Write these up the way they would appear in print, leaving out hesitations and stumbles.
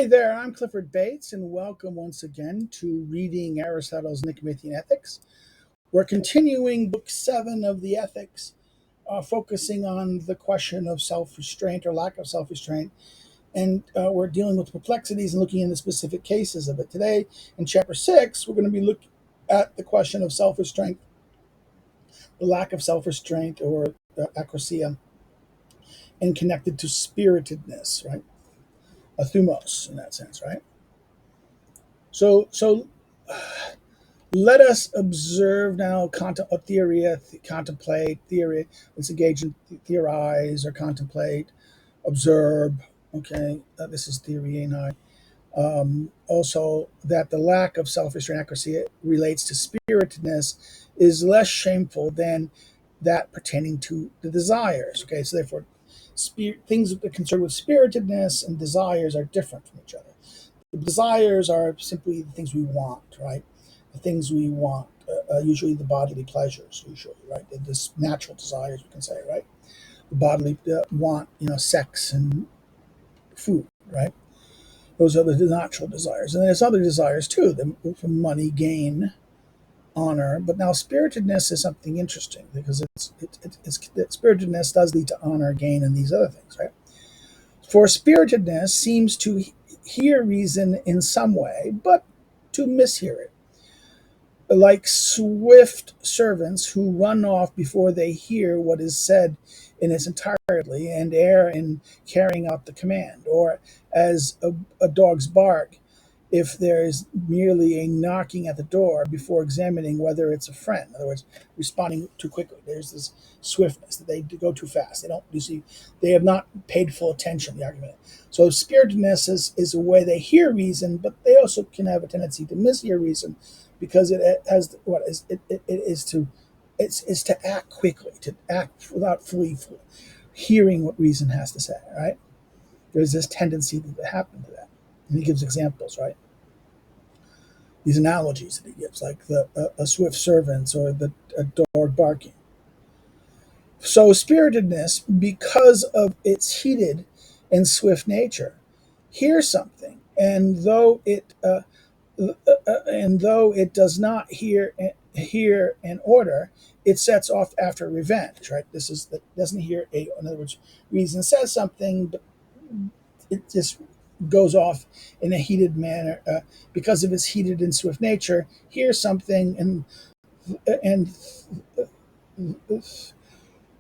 Hey there, I'm Clifford Bates, and welcome once again to Reading Aristotle's Nicomachean Ethics. We're continuing Book 7 of the Ethics, focusing on the question of self restraint or lack of self restraint, and we're dealing with perplexities and looking into specific cases of it. Today, in Chapter 6, we're going to be looking at the question of self restraint, the lack of self restraint or acrosia, and connected to spiritedness, right? A thumos in that sense, right? So let us observe now, contemplate, theory. Let's engage in theorize or contemplate, observe. Okay, this is theory, and I. Also, that the lack of self-restraint accuracy relates to spiritedness is less shameful than that pertaining to the desires. Okay, so therefore, things that are concerned with spiritedness and desires are different from each other. The desires are simply the things we want, right? The things we want, usually the bodily pleasures, usually, right? This natural desires, we can say, right? The bodily want, sex and food, right? Those are the natural desires. And there's other desires too, for money, gain, honor. But now spiritedness is something interesting because spiritedness does lead to honor, gain, and these other things, right? For spiritedness seems to hear reason in some way, but to mishear it. Like swift servants who run off before they hear what is said in its entirety and err in carrying out the command, or as a dog's bark if there is merely a knocking at the door before examining whether it's a friend. In other words, responding too quickly. There's this swiftness that they go too fast. They don't, you see, they have not paid full attention to the argument. So spiritedness is a way they hear reason, but they also can have a tendency to mishear reason because it has what is it is to it's to act quickly, to act without fully hearing what reason has to say. Right? There's this tendency to happen to that, and he gives examples. Right? These analogies that he gives, like a swift servant or a dog barking. So spiritedness, because of its heated and swift nature, hears something, and though it does not hear an order, it sets off after revenge. Right? This is that doesn't hear a. In other words, reason says something, but it just goes off in a heated manner because of its heated and swift nature. Hears something and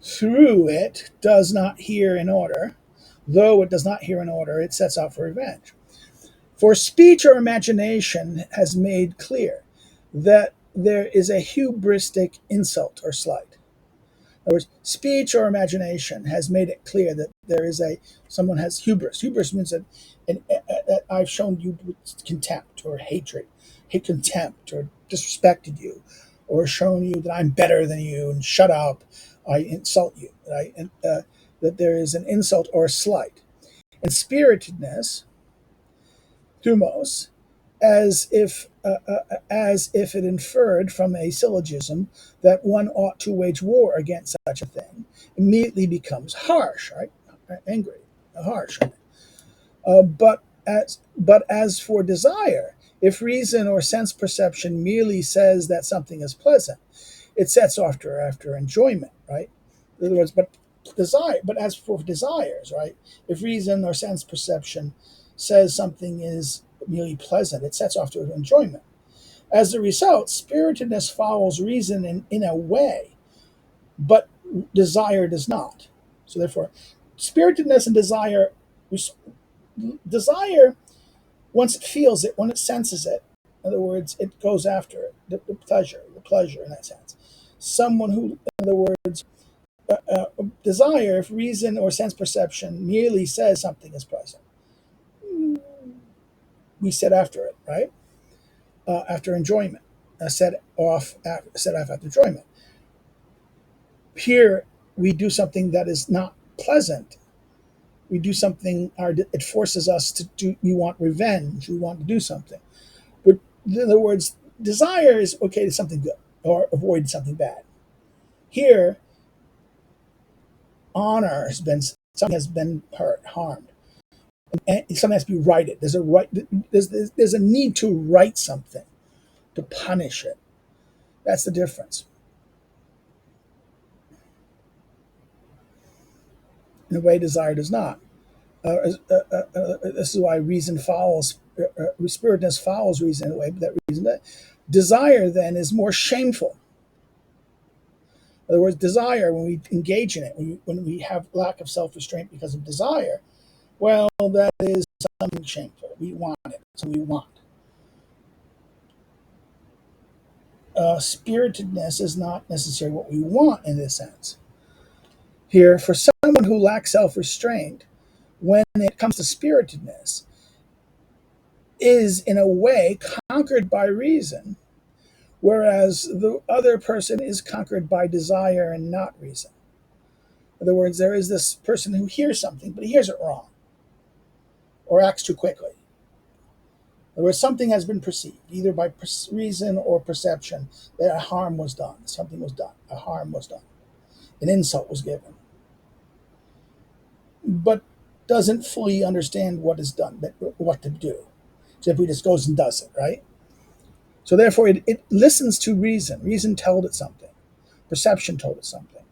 through it does not hear an order. Though it does not hear an order, it sets out for revenge. For speech or imagination has made clear that there is a hubristic insult or slight. In other words, speech or imagination has made it clear that there is someone has hubris. Hubris means that I've shown you contempt or hatred, hate contempt or disrespected you, or shown you that I'm better than you and shut up. I insult you. Right? And that there is an insult or a slight. And spiritedness, thumos, as if it inferred from a syllogism that one ought to wage war against such a thing, immediately becomes harsh, right? Angry, harsh. Right? But as for desire, if reason or sense perception merely says that something is pleasant, it sets off after enjoyment, right? In other words, but as for desires, right? If reason or sense perception says something is merely pleasant, it sets off to enjoyment. As a result, spiritedness follows reason in a way, but desire does not. So therefore, spiritedness and desire, once it feels it, when it senses it, in other words, it goes after it, the pleasure in that sense. Someone who, in other words, desire, if reason or sense perception merely says something is pleasant, we set after it, right? After enjoyment, set off after enjoyment. Here, we do something that is not pleasant. We do something. It forces us to do. We want revenge. We want to do something. But in other words, desire is okay to something good or avoid something bad. Here, honor has been something has been hurt, harmed. And something has to be righted. There's a need to right something, to punish it. That's the difference. In a way, desire does not. This is why reason follows, spiritedness follows reason in a way, but that reason, that desire then is more shameful. In other words, desire, when we engage in it, when we have lack of self restraint because of desire, well, that is something shameful. We want it, so we want. Spiritedness is not necessarily what we want in this sense. Here, for someone who lacks self restraint, when it comes to spiritedness, is in a way conquered by reason, whereas the other person is conquered by desire and not reason. In other words, there is this person who hears something, but he hears it wrong or acts too quickly. In other words, something has been perceived, either by reason or perception, that a harm was done, something was done, a harm was done, an insult was given, but doesn't fully understand what is done, what to do. Simply just goes and does it, right? So therefore, it listens to reason. Reason told it something. Perception told it something.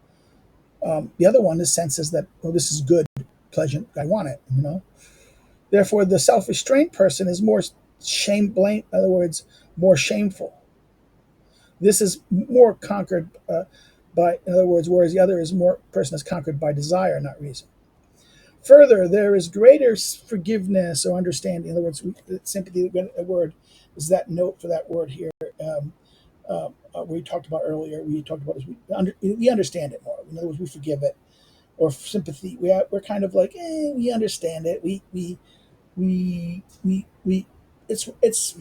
The other one is senses that, oh, this is good, pleasant, I want it, Therefore, the self-restraint person is more blame. In other words, more shameful. This is more conquered by, in other words, whereas the other person is conquered by desire, not reason. Further, there is greater forgiveness or understanding. In other words, sympathy, a word, is that note for that word here. We talked about earlier. We talked about we understand it more. In other words, we forgive it, or sympathy. We're kind of like, we understand it. We it's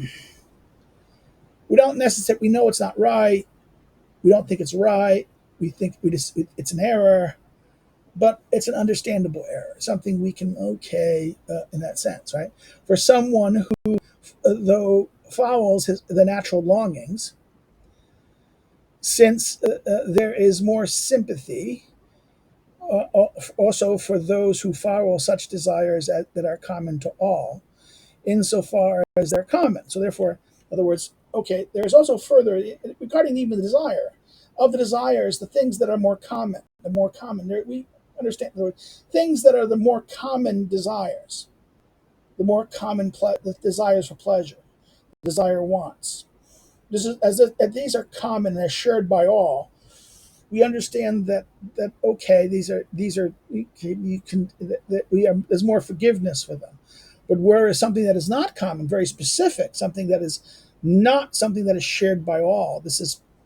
we don't necessarily, we know it's not right. We don't think it's right. We think it's an error, but it's an understandable error, something we can in that sense, right? For someone who, though follows the natural longings, since there is more sympathy, also for those who follow such desires that are common to all, insofar as they're common. So therefore, in other words, there's also further regarding even the desire. Of the desires, the things that are more common, we understand the things that are the more common desires, the more common the desires for pleasure, desire wants. This is as these are common and shared by all. We understand that these are you can that there's more forgiveness for them. But whereas something that is not common, very specific, something that is not something that is shared by all,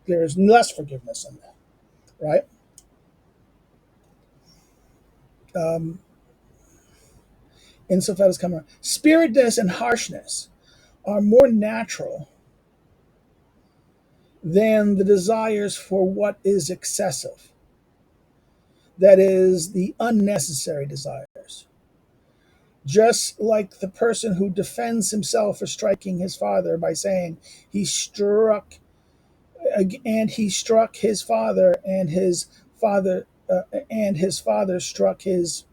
there is less forgiveness in that, right? Insofar as common, spiritedness and harshness are more natural than the desires for what is excessive. That is, the unnecessary desires. Just like the person who defends himself for striking his father by saying he struck his father, and his father struck his,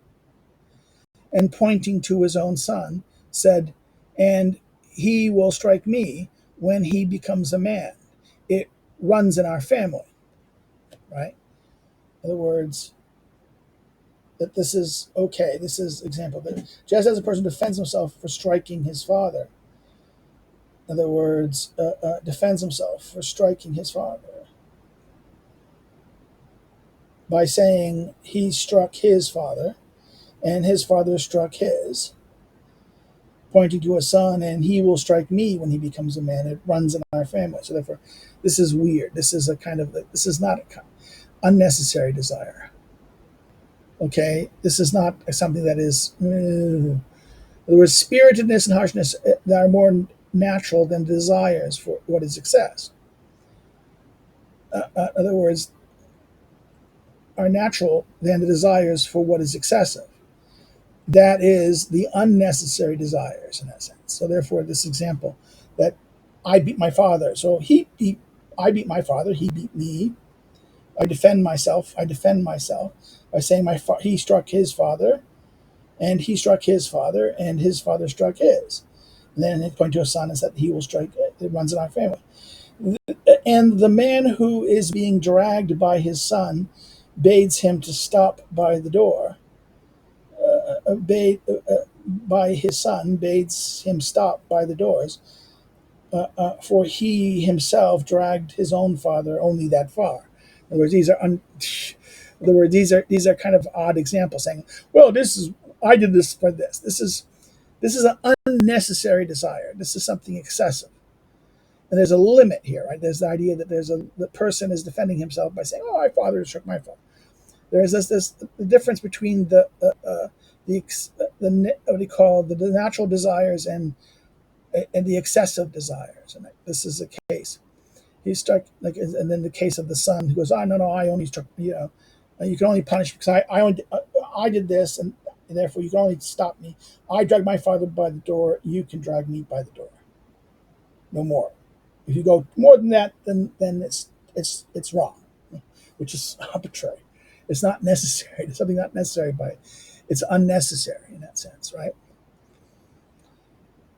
and pointing to his own son said, and he will strike me when he becomes a man. It runs in our family, right? In other words, that this is okay. This is example that just as a person defends himself for striking his father, in other words, defends himself for striking his father by saying he struck his father and his father struck his, pointing to a son, and he will strike me when he becomes a man. It runs in our family. So therefore, this is weird. This is this is not an unnecessary desire. Okay, this is not something that is. In other words, spiritedness and harshness that are more natural than desires for what is excess. In other words, are natural than the desires for what is excessive. That is the unnecessary desires in that sense. So therefore, this example that I beat my father. So I beat my father. He beat me. I defend myself by saying he struck his father, And he struck his father, and his father struck his. And then it's pointing to a son is that he will strike, it runs in our family. And the man who is being dragged by his son bades him to stop by the door. By his son bades him stop by the doors, for he himself dragged his own father only that far. In other words, these are kind of odd examples saying, well, this is I did this for this. This is an unnecessary desire. This is something excessive. And there's a limit here, right? There's the idea that the person is defending himself by saying, "Oh, my father struck my father." There's this the difference between what do you call the natural desires and the excessive desires, and this is a case. He struck and then the case of the son who goes, "Oh no, I only struck you can only punish because I did this and therefore you can only stop me. I dragged my father by the door. You can drag me by the door. No more. If you go more than that, then it's wrong, which is arbitrary. It's not necessary. It's something not necessary it's unnecessary in that sense, right?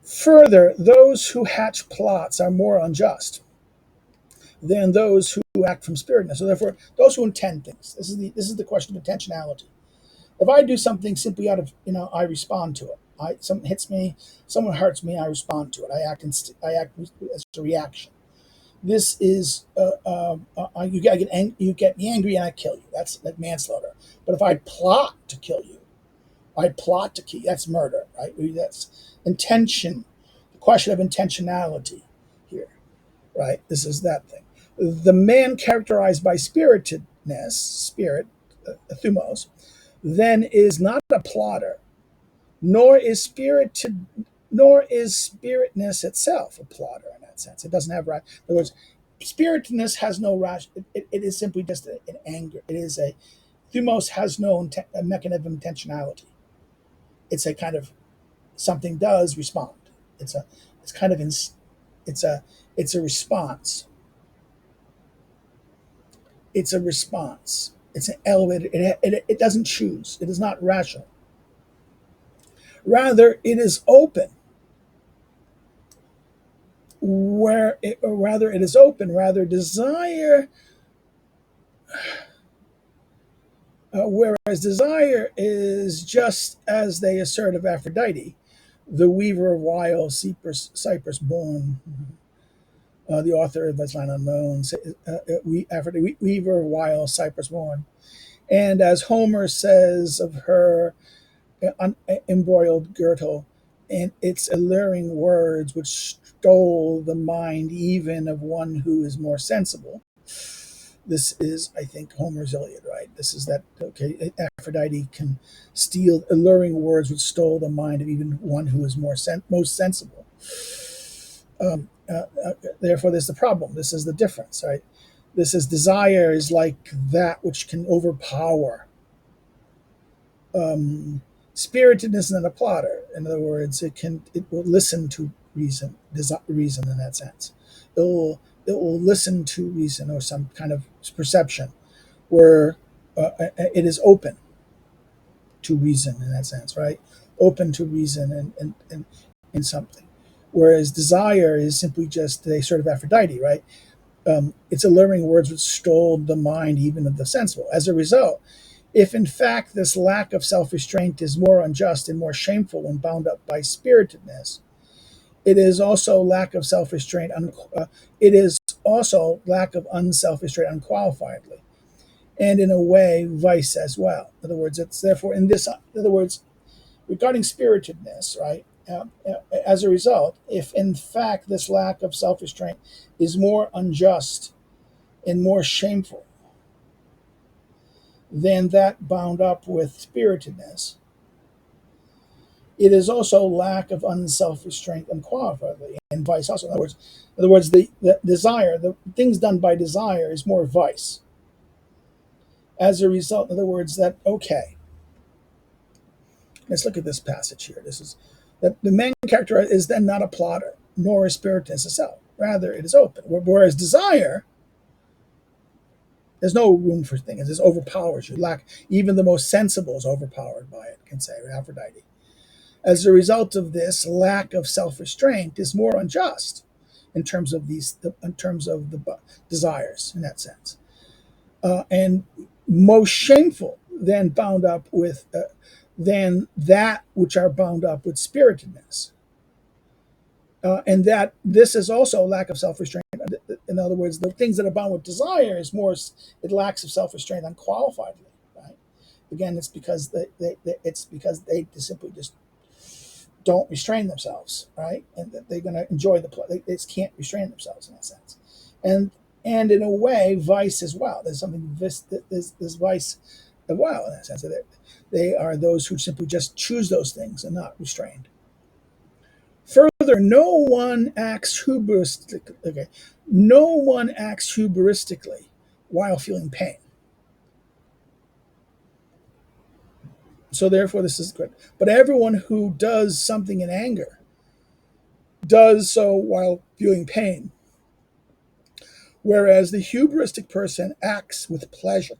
Further, those who hatch plots are more unjust than those who act from spiritedness. So therefore, those who intend things. This is the question of intentionality. If I do something simply out of I respond to it. Someone hits me, someone hurts me, I respond to it. I act as a reaction. This is you get me angry and I kill you. That's like manslaughter. But if I plot to kill you, that's murder, right? That's intention. The question of intentionality here, right? This is that thing. The man characterized by spirit, thumos, then is not a plotter, nor is spiritedness itself a plotter in that sense. It doesn't have in other words, spiritedness has no rational. It is simply just an anger. It is a thumos has no a mechanism of intentionality. It's a kind of something does respond. It's kind of it's a response. It's a response. It's an elevated. It doesn't choose. It is not rational. Rather, it is open. Rather, desire. Whereas desire is just as they assert of Aphrodite, the weaver of wild Cyprus born, the author of That's Line Unknown, Aphrodite, weaver of wild Cyprus born. And as Homer says of her embroiled girdle, and its alluring words which stole the mind even of one who is more sensible. This is, I think, Homer's Iliad, right? This is that, okay, Aphrodite can steal alluring words which stole the mind of even one who is most sensible. Therefore, there's the problem. This is the difference, right? This is desire is like that which can overpower. Spiritedness is not a plotter. In other words, it will listen to reason in that sense. It will listen to reason or some kind of perception where it is open to reason in that sense, right? Open to reason and in something. Whereas desire is simply just a sort of Aphrodite, right? It's alluring words which stole the mind even of the sensible. As a result, if in fact this lack of self-restraint is more unjust and more shameful when bound up by spiritedness, it is also lack of self-restraint. It is also lack of unself-restraint unqualifiedly, and in a way, vice as well. In other words, it's therefore in other words, regarding spiritedness, right? As a result, if in fact this lack of self-restraint is more unjust and more shameful than that bound up with spiritedness, it is also lack of unself-restraint unqualifiedly, and vice also. In other words, the desire, the things done by desire, is more vice. As a result, in other words, that okay. Let's look at this passage here. This is that the main character is then not a plotter, nor is spiritedness itself. Rather, it is open. Whereas desire There's no room for things. It overpowers you. Lack even the most sensible is overpowered by it. Can say Aphrodite. As a result of this, lack of self-restraint is more unjust in terms of the desires in that sense, and most shameful than that which are bound up with spiritedness, and that this is also a lack of self-restraint. In other words, the things that are bound with desire is more it lacks of self-restraint unqualifiedly. Right? Again, it's because they simply just don't restrain themselves, right? And that they're going to enjoy the play. They just can't restrain themselves in that sense, and in a way, vice as well. There's something this vice as well in that sense that they are those who simply just choose those things and not restrained. Further, no one acts hubristically. Okay, no one acts hubristically while feeling pain. So therefore, this is good. But everyone who does something in anger does so while feeling pain, whereas the hubristic person acts with pleasure.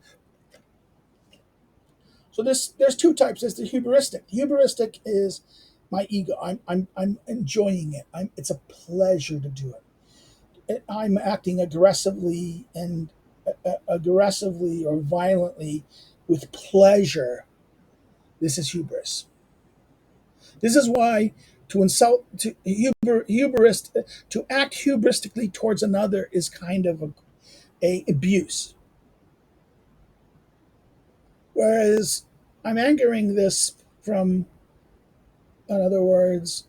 So there's two types. There's the hubristic. Hubristic is my ego. I'm enjoying it. It's a pleasure to do it. I'm acting aggressively or violently with pleasure. This is hubris. This is why to insult to hubris to act hubristically towards another is kind of a abuse. Whereas I'm angering this from, in other words,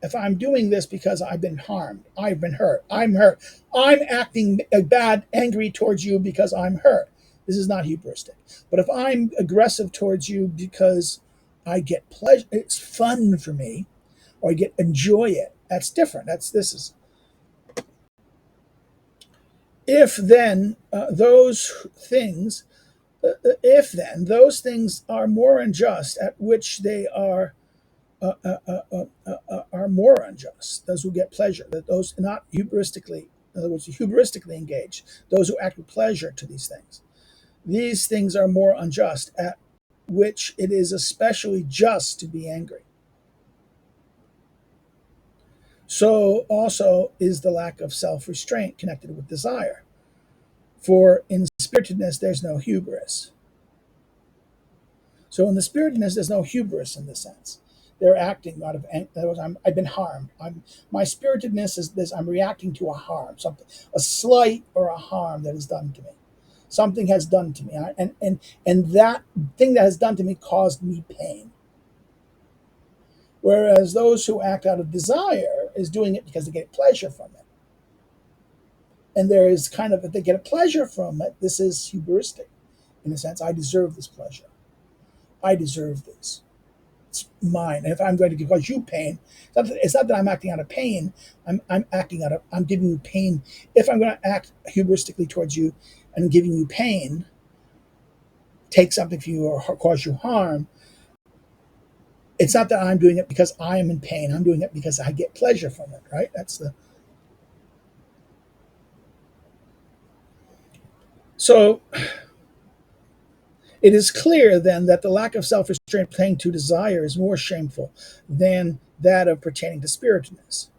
if I'm doing this because I've been harmed, I've been hurt, I'm hurt, I'm acting bad, angry towards you because I'm hurt. This is not hubristic. But if I'm aggressive towards you because I get pleasure, it's fun for me, or I get enjoy it. That's different. This is. If then those things are more unjust, at which they are more unjust. Those who get pleasure, that those not hubristically, in other words, hubristically engaged, those who act with pleasure to these things. These things are more unjust, at which it is especially just to be angry. So also is the lack of self-restraint connected with desire. For in spiritedness, there's no hubris. So in the spiritedness, there's no hubris in this sense. They're acting out of. In other words, I've been harmed. My spiritedness is this. I'm reacting to a harm, something, a slight or a harm that is done to me. Something has done to me, and that thing that has done to me caused me pain. Whereas those who act out of desire is doing it because they get pleasure from it, and there is kind of if they get a pleasure from it, this is hubristic, in a sense. I deserve this pleasure. I deserve this. It's mine. And if I'm going to cause you pain, it's not that I'm acting out of pain. I'm giving you pain. If I'm going to act hubristically towards you and giving you pain, take something from you or cause you harm, it's not that I'm doing it because I am in pain. I'm doing it because I get pleasure from it, right? So it is clear then that the lack of self-restraint pertaining to desire is more shameful than that of pertaining to spiritedness.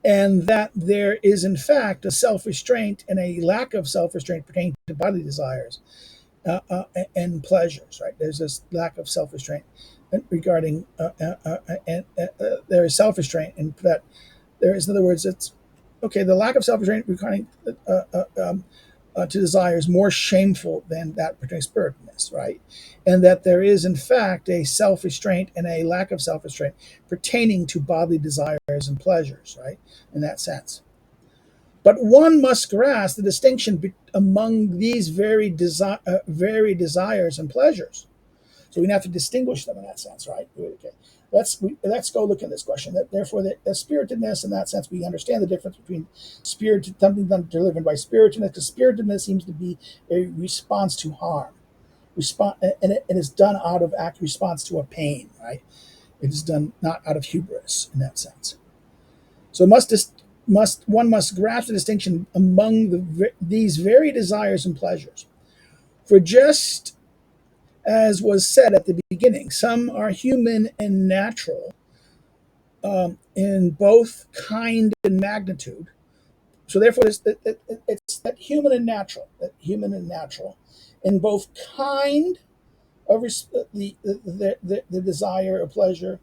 And that there is in fact a self-restraint and a lack of self-restraint pertaining to bodily desires and pleasures, right? There's this lack of self-restraint regarding and there is self-restraint and that there is, in other words, it's okay, the lack of self-restraint regarding to desire is more shameful than that pertaining to spiritedness, right? And that there is in fact a self-restraint and a lack of self-restraint pertaining to bodily desires and pleasures, right? In that sense. But one must grasp the distinction among these varied desires and pleasures. So we have to distinguish them in that sense, right? Okay. Let's go look at this question. Therefore, the spiritedness, in that sense, we understand the difference between something delivered by spiritedness, because spiritedness seems to be a response to harm, and it is done out of act response to a pain, right? It is done not out of hubris in that sense. So one must grasp the distinction among these very desires and pleasures. For just as was said at the beginning, some are human and natural, in both kind and magnitude. So therefore, it's that human and natural, in both kind of the desire or pleasure,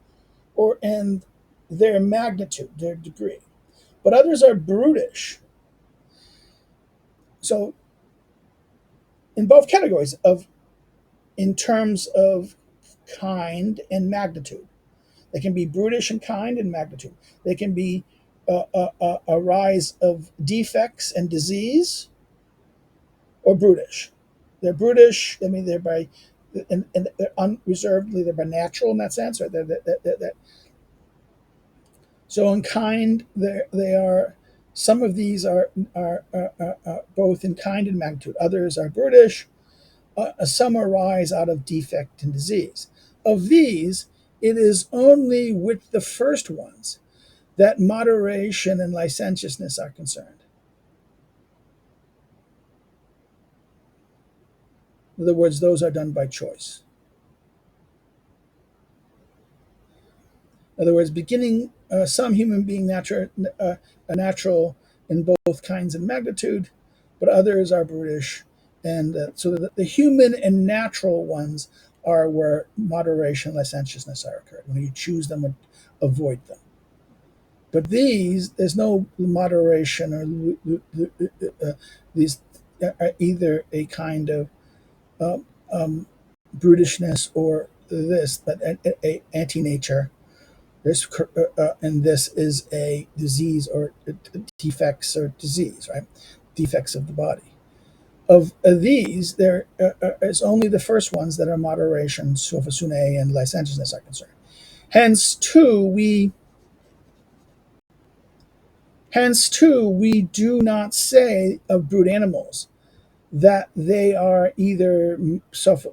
or and their magnitude, their degree. But others are brutish. So in both categories of in terms of kind and magnitude. They can be brutish in kind and magnitude. They can be a rise of defects and disease, or brutish. They're brutish. I mean, they're by and they're unreservedly. They're by natural in that sense. Right? So in kind, they are. Some of these are both in kind and magnitude. Others are brutish. Some arise out of defect and disease. Of these, it is only with the first ones that moderation and licentiousness are concerned. In other words, those are done by choice. In other words, beginning some human being natural in both kinds and magnitude, but others are brutish, and so the human and natural ones are where moderation and licentiousness are occurred. When you choose them and avoid them. But these, there's no moderation, these are either a kind of um, um, brutishness or this, but a anti-nature. This and this is a disease or defects or disease, right? Defects of the body. Of these, there is only the first ones that are moderation, sophosune, and licentiousness are concerned. Hence, we do not say of brute animals that they are either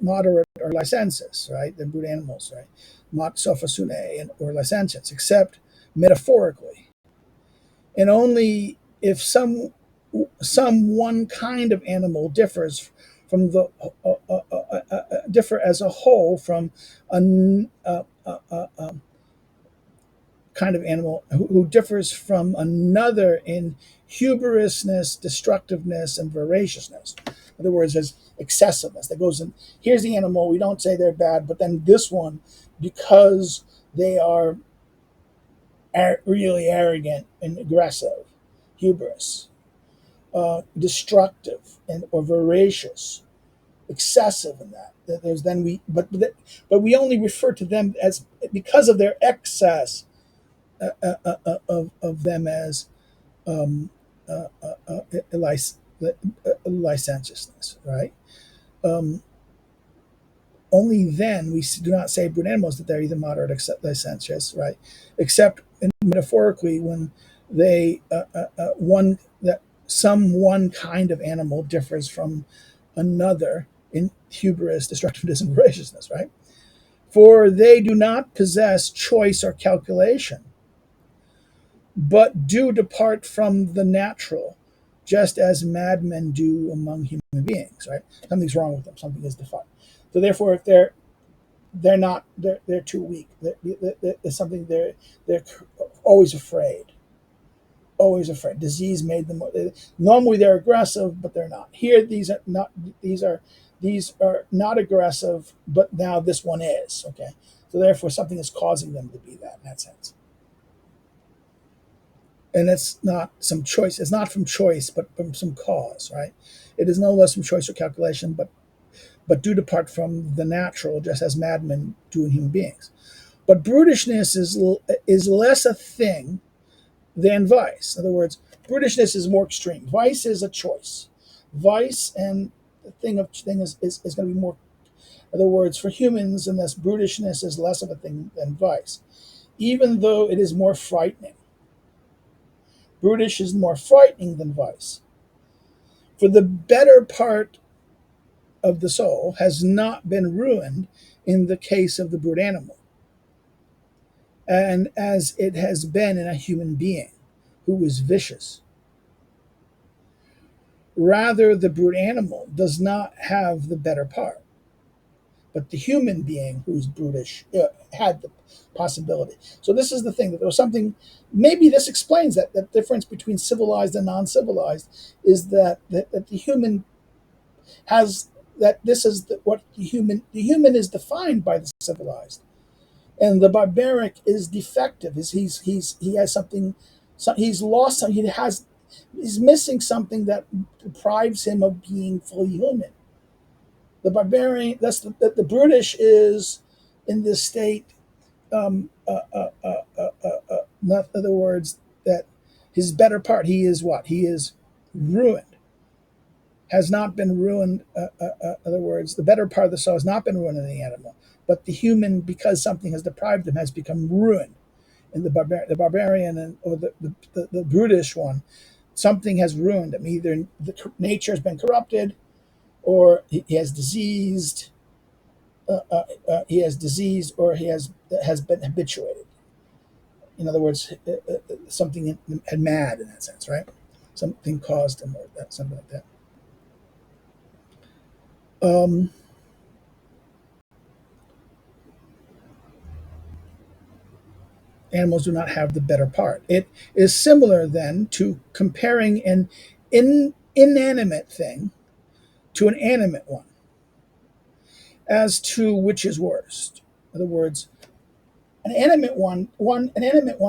moderate or licentious, right? The brute animals, right? Sophosune or licentious, except metaphorically, and only if some one kind of animal differs from the differ as a whole from a, kind of animal who differs from another in hubrisness, destructiveness, and voraciousness. In other words, there's excessiveness that goes in. Here's the animal. We don't say they're bad, but then this one, because they are really arrogant and aggressive, hubris, destructive, and or voracious, excessive in that. There's then we, but we only refer to them as because of their excess of them as um, licentiousness, right? Um, Only then we do not say brute animals that they're either moderate or licentious, right? Except metaphorically when they one that some one kind of animal differs from another in hubris, destructiveness, and voraciousness, right? For they do not possess choice or calculation, but do depart from the natural, just as madmen do among human beings. Right? Something's wrong with them. Something is defied. So therefore, if they're not they're too weak. There's something they're always afraid. Always afraid. Disease made them. Normally they're aggressive, but they're not. Here, these are not. These are not aggressive, but now this one is. Okay. So therefore, something is causing them to be that in that sense. And it's not some choice. It's not from choice, but from some cause, right? It is no less from choice or calculation, but do depart from the natural, just as madmen do in human beings. But brutishness is less a thing than vice. In other words, brutishness is more extreme. Vice is a choice. Vice and the thing is going to be more. In other words, for humans, and this brutishness is less of a thing than vice, even though it is more frightening. Brutish is more frightening than vice. For the better part of the soul has not been ruined in the case of the brute animal, and as it has been in a human being. who is vicious. Rather, the brute animal does not have the better part, but the human being who's brutish had the possibility. So this is the thing, that there was something. Maybe this explains that difference between civilized and non-civilized is that the human has that this is what the human is defined by the civilized, and the barbaric is defective. Is he has something, he's lost something. He's missing something that deprives him of being fully human. The barbarian, the brutish is in this state. In other words, that his better part, he is what? He is ruined. Has not been ruined. In other words, the better part of the soul has not been ruined in the animal, but the human, because something has deprived him, has become ruined. In the barbarian or the brutish one, something has ruined him. Either nature has been corrupted, or he has diseased. He has diseased, or he has been habituated. In other words, something had mad in that sense, right? Something caused him, or something like that. Um, Animals do not have the better part. It is similar then to comparing an inanimate thing to an animate one as to which is worst. In other words, an animate one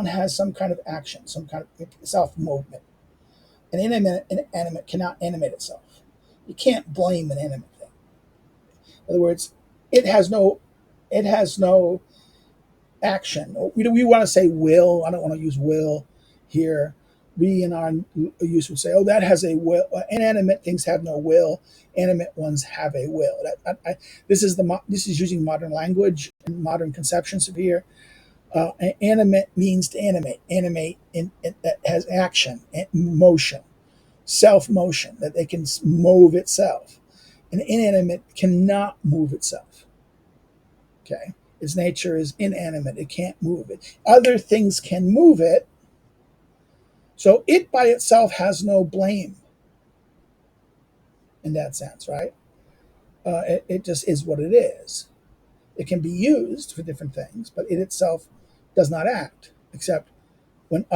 has some kind of action, some kind of self movement. An animate cannot animate itself. You can't blame an animate thing. In other words, it has no it has no action. We want to say will. I don't want to use will here. We in our use would say, "Oh, that has a will." Inanimate things have no will. Animate ones have a will. This is using modern language and modern conceptions of here. Animate means to animate. Animate that has action, motion, self motion, that they can move itself. An inanimate cannot move itself. Okay, its nature is inanimate. It can't move it. Other things can move it. So it by itself has no blame in that sense, right? It just is what it is. It can be used for different things, but it itself does not act except when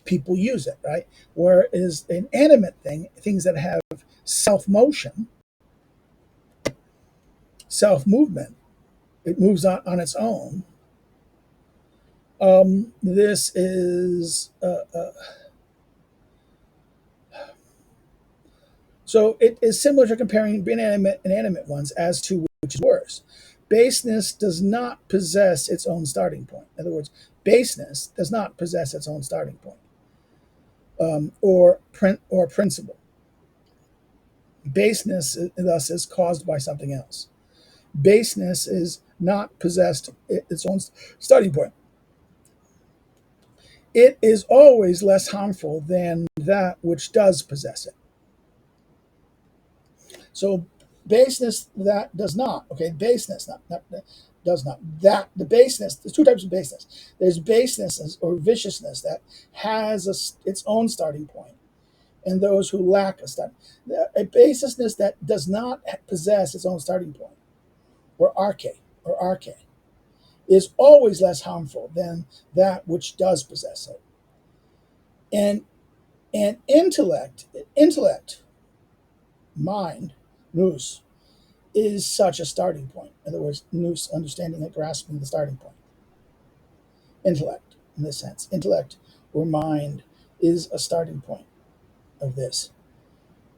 people use it, right? Whereas an animate thing, things that have self motion, self movement, it moves on its own. This is So it is similar to comparing inanimate and animate ones as to which is worse. Baseness does not possess its own starting point. In other words, baseness does not possess its own starting point, or principle. Baseness, thus, is caused by something else. Baseness is not possessed its own starting point. It is always less harmful than that which does possess it. So baseness that does not, okay, baseness not does not. That the baseness, there's two types of baseness. There's baseness or viciousness that has its own starting point, and those who lack a starting. A baseness that does not possess its own starting point, or arche, is always less harmful than that which does possess it. And intellect, mind, nous, is such a starting point. In other words, nous, understanding and grasping the starting point. Intellect, in this sense, intellect or mind is a starting point of this.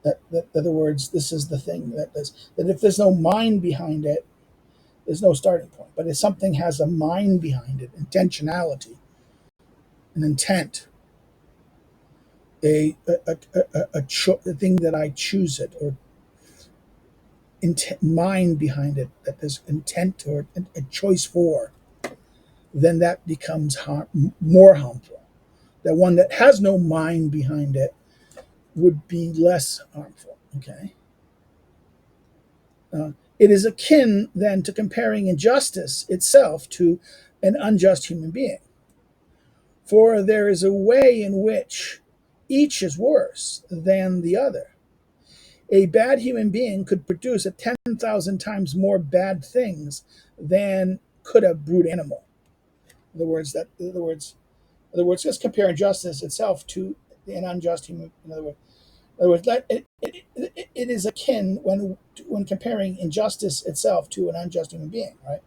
In other words, this is the thing that if there's no mind behind it, there's no starting point. But if something has a mind behind it, intentionality, an intent, a thing that I choose it, or mind behind it, that there's intent or a choice for, then that becomes more harmful. The one that has no mind behind it would be less harmful. Okay. It is akin then to comparing injustice itself to an unjust human being. For there is a way in which each is worse than the other. A bad human being could produce 10,000 times more bad things than could a brute animal. In other words, just compare injustice itself to an unjust human. In other words, it is akin when comparing injustice itself to an unjust human being, right?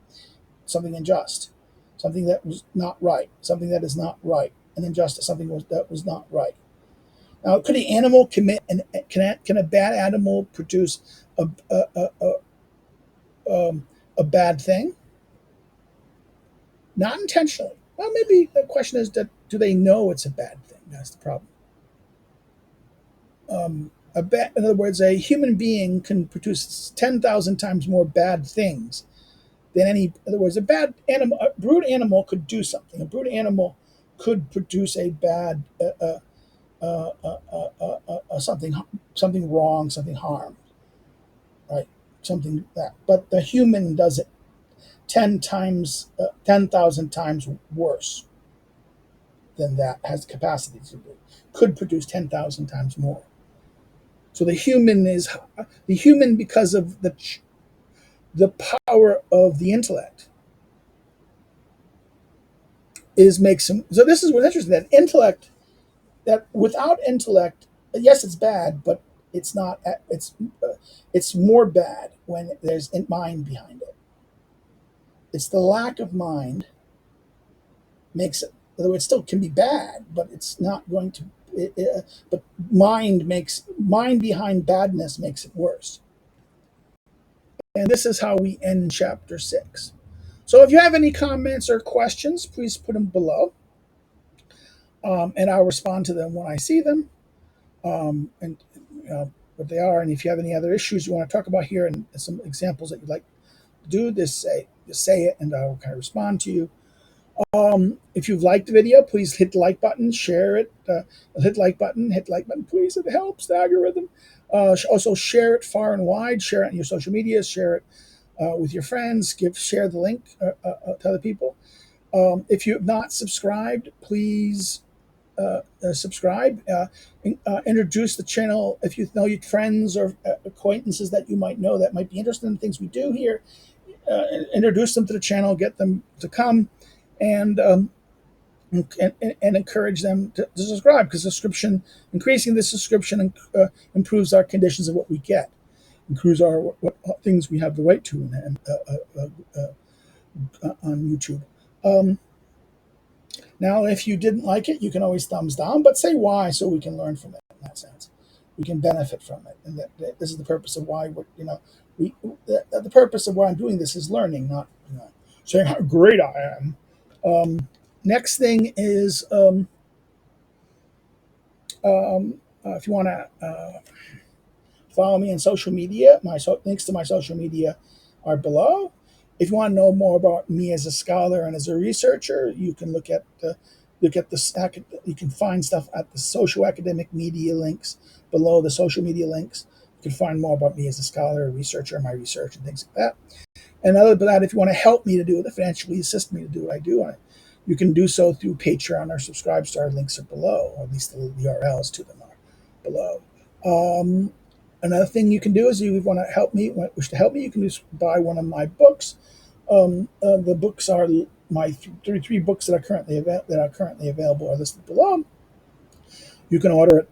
Something unjust, something that was not right, something that is not right, an injustice, something that was not right. Now, could an animal commit? Can a bad animal produce a bad thing? Not intentionally. Well, maybe the question is that do they know it's a bad thing? That's the problem. In other words, a human being can produce 10,000 times more bad things than any. In other words, a brute animal could do something. A brute animal could produce a bad something wrong, something harm, right? Something that. But the human does it 10,000 times worse than that. Has the capacity to do. Could produce 10,000 times more. So the human because of the power of the intellect is makes him. So this is what's interesting. That intellect, that without intellect, yes, it's bad, but it's not. It's more bad when there's mind behind it. It's the lack of mind makes it. Although it still can be bad, but it's not going to. But mind behind badness makes it worse. And this is how we end chapter 6. So if you have any comments or questions, please put them below, and I'll respond to them when I see them, and what they are. And if you have any other issues you want to talk about here and some examples that you'd like to do, just say it, and I'll kind of respond to you. If you've liked the video, please hit the like button, share it. Hit like button, please. It helps the algorithm. Also, share it far and wide. Share it on your social media. Share it with your friends. Share the link to other people. If you have not subscribed, please subscribe. Introduce the channel if you know your friends or acquaintances that you might know that might be interested in the things we do here. Introduce them to the channel, get them to come, and encourage them to subscribe, because increasing the subscription improves our conditions of what we get, improves what things we have the right to on YouTube. Now, if you didn't like it, you can always thumbs down, but say why so we can learn from it. In that sense, we can benefit from it, and that this is the purpose of why the purpose of why I'm doing this is learning, not saying how great I am. Next thing is if you want to follow me on social media, links to my social media are below. If you want to know more about me as a scholar and as a researcher, you can look at you can find stuff at the social academic media links below the social media links. You can find more about me as a scholar, a researcher, my research, and things like that. And other than that, if you want to help me to do it, financially assist me to do what I do, you can do so through Patreon or Subscribestar. Links are below, or at least the URLs to them are below. Another thing you can do is, if you want to wish to help me, you can just buy one of my books. The books are my 33 books that are currently available are listed below. You can order it.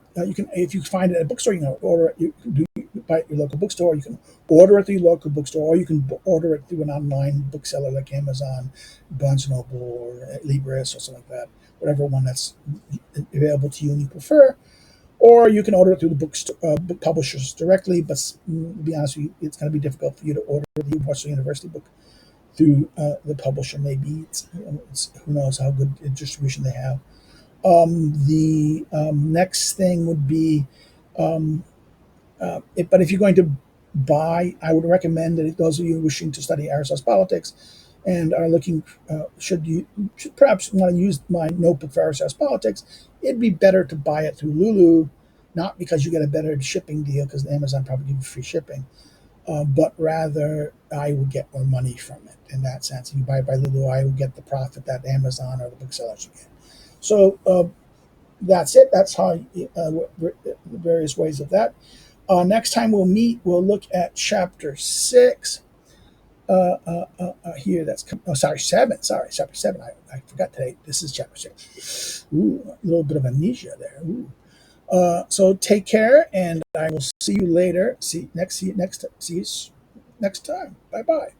If you find it at a bookstore, you can order it. You can buy it at your local bookstore. You can order it through your local bookstore, or you can order it through an online bookseller like Amazon, Barnes & Noble, or Libris, or something like that. Whatever one that's available to you and you prefer. Or you can order it through the book publishers directly, but to be honest with you, it's going to be difficult for you to order the Western University book through the publisher. Maybe who knows how good a distribution they have. The next thing would be, but if you're going to buy, I would recommend that those of you wishing to study Aristotle's politics and are looking, should perhaps want to use my notebook for Aristotle's politics, it'd be better to buy it through Lulu, not because you get a better shipping deal, because Amazon probably gives you free shipping, but rather I would get more money from it in that sense. If you buy it by Lulu, I would get the profit that Amazon or the booksellers would get. So that's it. That's how the various ways of that. Next time we'll meet, we'll look at chapter 6. Here, that's sorry, 7. Sorry, chapter 7. I forgot today. This is chapter 6. Ooh, a little bit of amnesia there. Ooh. So take care, and I will see you later. See you next time. Bye bye.